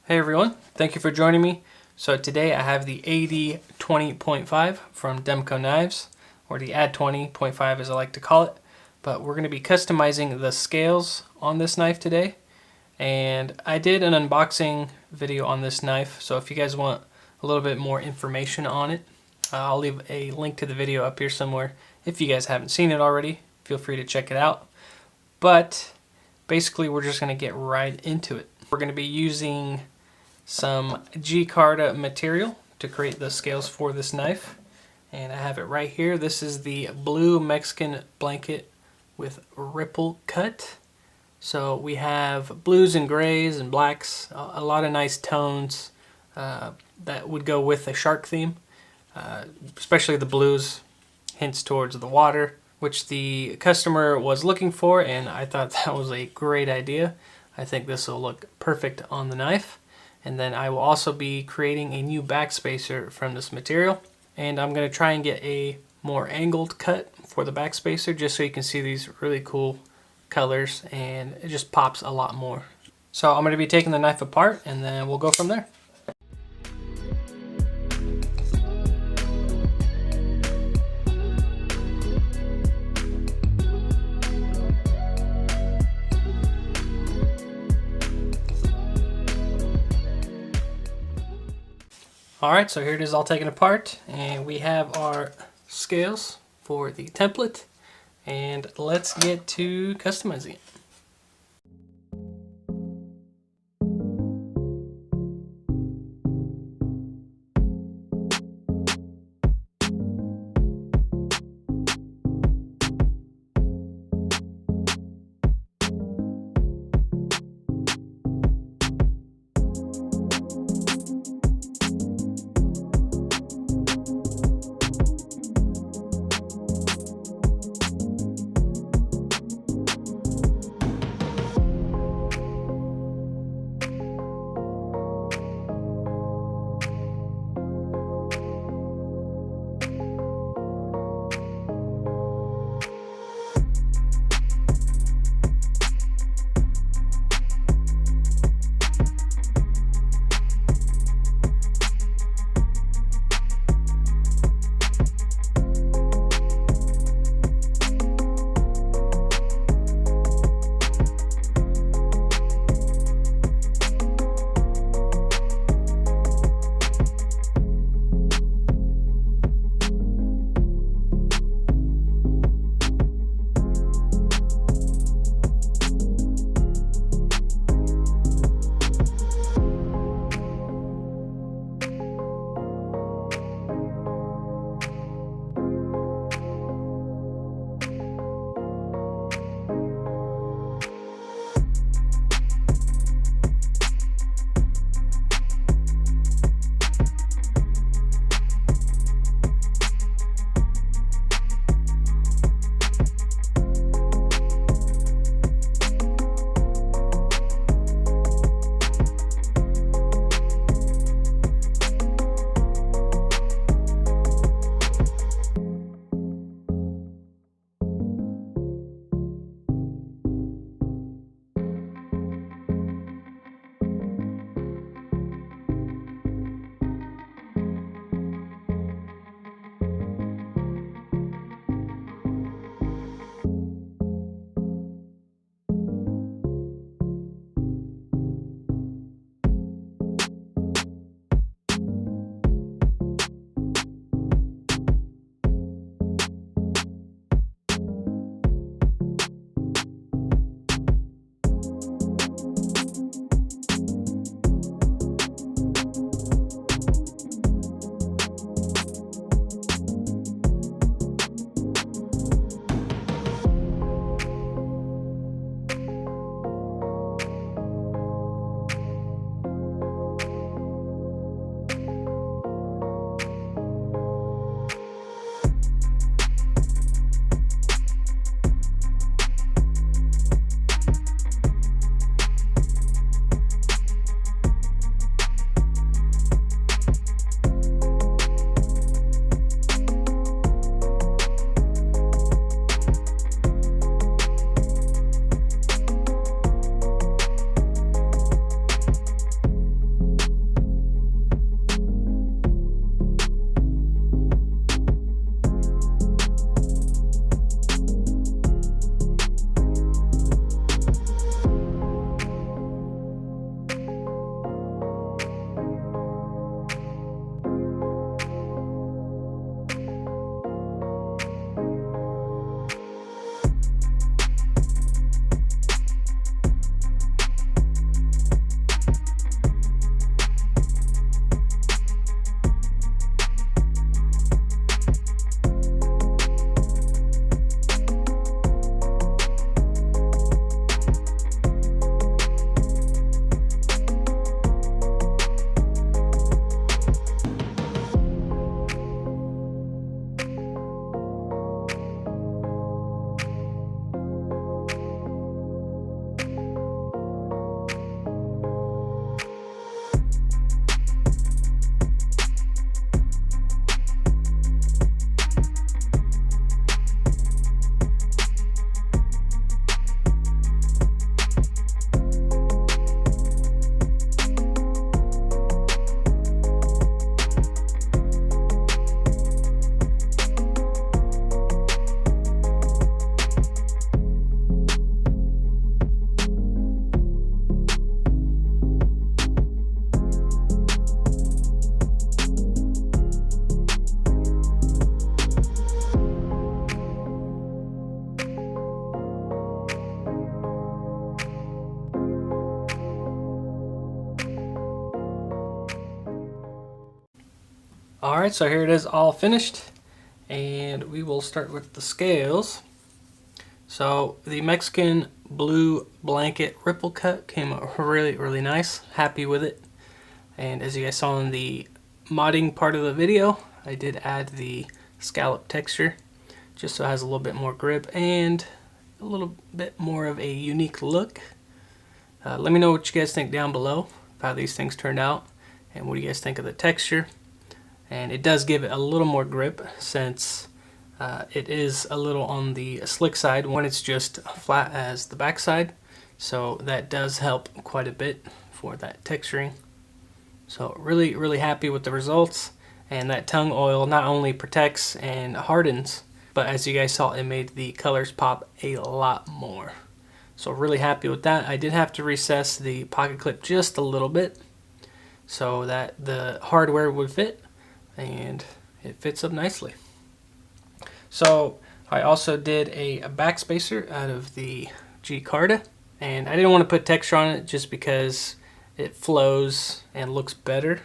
Hey everyone, thank you for joining me. So today I have the AD-20.5 from Demko knives, or the AD-20.5 as I like to call it. But we're going to be customizing the scales on this knife today. And I did an unboxing video on this knife, so if you guys want a little bit more information on it, I'll leave a link to the video up here somewhere. If you guys haven't seen it already, feel free to check it out. But basically we're just going to get right into it. We're going to be using some G-Carta material to create the scales for this knife, and I have it right here. This is the blue Mexican blanket with ripple cut. So we have blues and grays and blacks, a lot of nice tones that would go with the shark theme, especially the blues hints towards the water, which the customer was looking for, and I thought that was a great idea. I think this will look perfect on the knife. And then I will also be creating a new backspacer from this material. And I'm going to try and get a more angled cut for the backspacer just so you can see these really cool colors, and it just pops a lot more. So I'm going to be taking the knife apart and then we'll go from there. Alright, so here it is all taken apart, and we have our scales for the template, and let's get to customizing it. Alright, so here it is all finished, and we will start with the scales. So the Mexican blue blanket ripple cut came out really nice. Happy with it. And as you guys saw in the modding part of the video, I did add the scallop texture just so it has a little bit more grip and a little bit more of a unique look. Let me know what you guys think down below of how these things turned out and what do you guys think of the texture. And it does give it a little more grip since it is a little on the slick side when it's just flat as the back side. So that does help quite a bit for that texturing. So really happy with the results. And that tongue oil not only protects and hardens, but as you guys saw, it made the colors pop a lot more. So really happy with that. I did have to recess the pocket clip just a little bit so that the hardware would fit, and it fits up nicely. So I also did a backspacer out of the G-Carta, and I didn't want to put texture on it just because it flows and looks better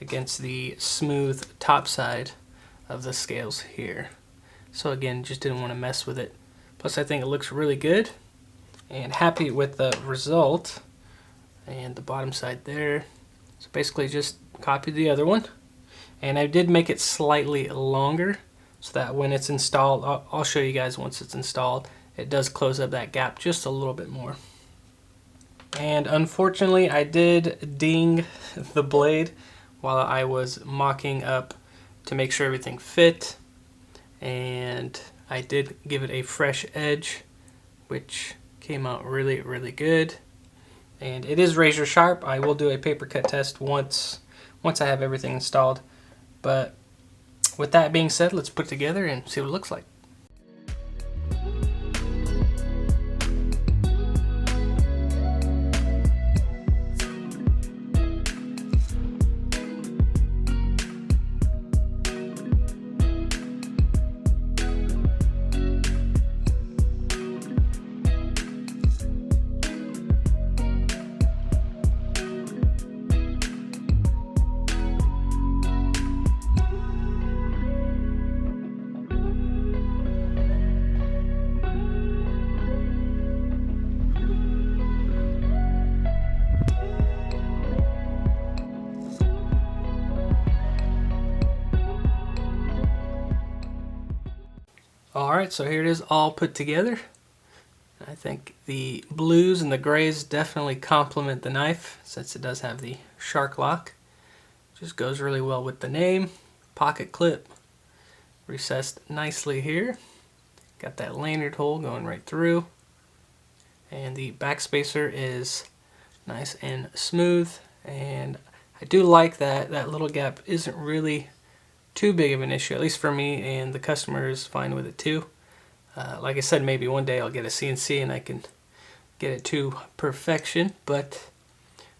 against the smooth top side of the scales here. So again, just didn't want to mess with it. Plus I think it looks really good and happy with the result. And the bottom side there. So basically just copied the other one. And I did make it slightly longer so that when it's installed, I'll show you guys once it's installed, it does close up that gap just a little bit more. And unfortunately I did ding the blade while I was mocking up to make sure everything fit. And I did give it a fresh edge, which came out really good. And it is razor sharp. I will do a paper cut test once I have everything installed. But with that being said, let's put it together and see what it looks like. Alright, so here it is all put together. I think the blues and the grays definitely complement the knife since it does have the shark lock. Just goes really well with the name. Pocket clip recessed nicely here. Got that lanyard hole going right through. And the backspacer is nice and smooth. And I do like that that little gap isn't really too big of an issue, at least for me, and the customer is fine with it too. Like I said, maybe one day I'll get a CNC and I can get it to perfection, but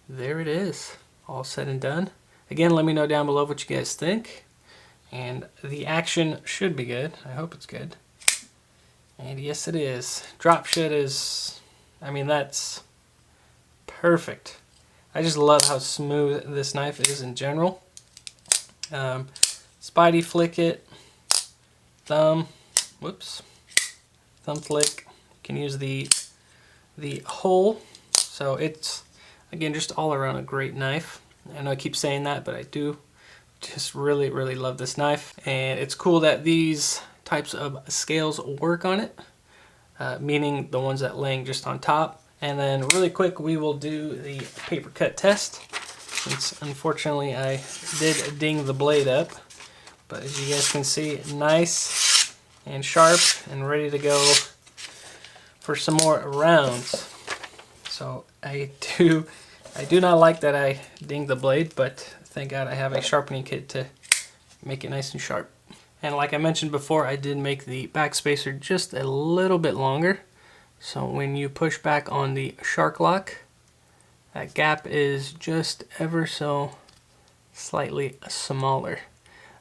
there it is, all said and done. Again, let me know down below what you guys think, and the action should be good. I hope it's good. And yes, it is. Drop shit is, I mean, that's perfect. I just love how smooth this knife is in general. Spidey flick it, thumb flick. You can use the hole. So it's, again, just all around a great knife. I know I keep saying that, but I do just really love this knife. And it's cool that these types of scales work on it, meaning the ones that laying just on top. And then really quick, we will do the paper cut test, since unfortunately I did ding the blade up. But as you guys can see, nice and sharp and ready to go for some more rounds. So I do not like that I dinged the blade, but thank God I have a sharpening kit to make it nice and sharp. And like I mentioned before, I did make the backspacer just a little bit longer. So when you push back on the shark lock, that gap is just ever so slightly smaller.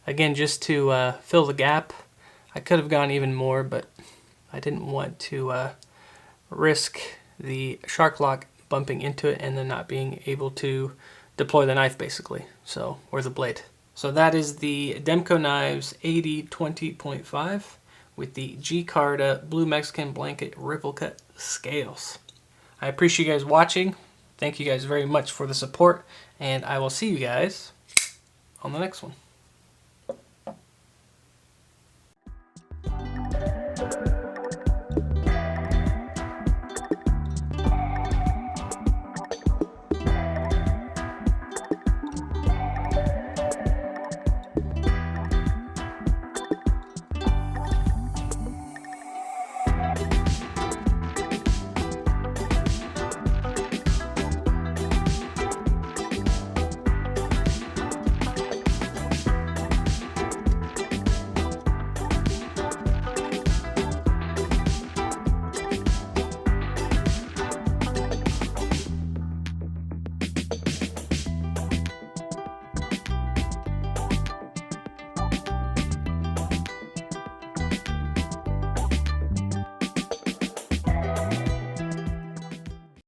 Again, just to fill the gap. I could have gone even more, but I didn't want to risk the shark lock bumping into it and then not being able to deploy the knife, basically, so, or the blade. So that is the Demko Knives AD-20.5 with the G-Carta Blue Mexican Blanket Ripple Cut scales. I appreciate you guys watching. Thank you guys very much for the support, and I will see you guys on the next one.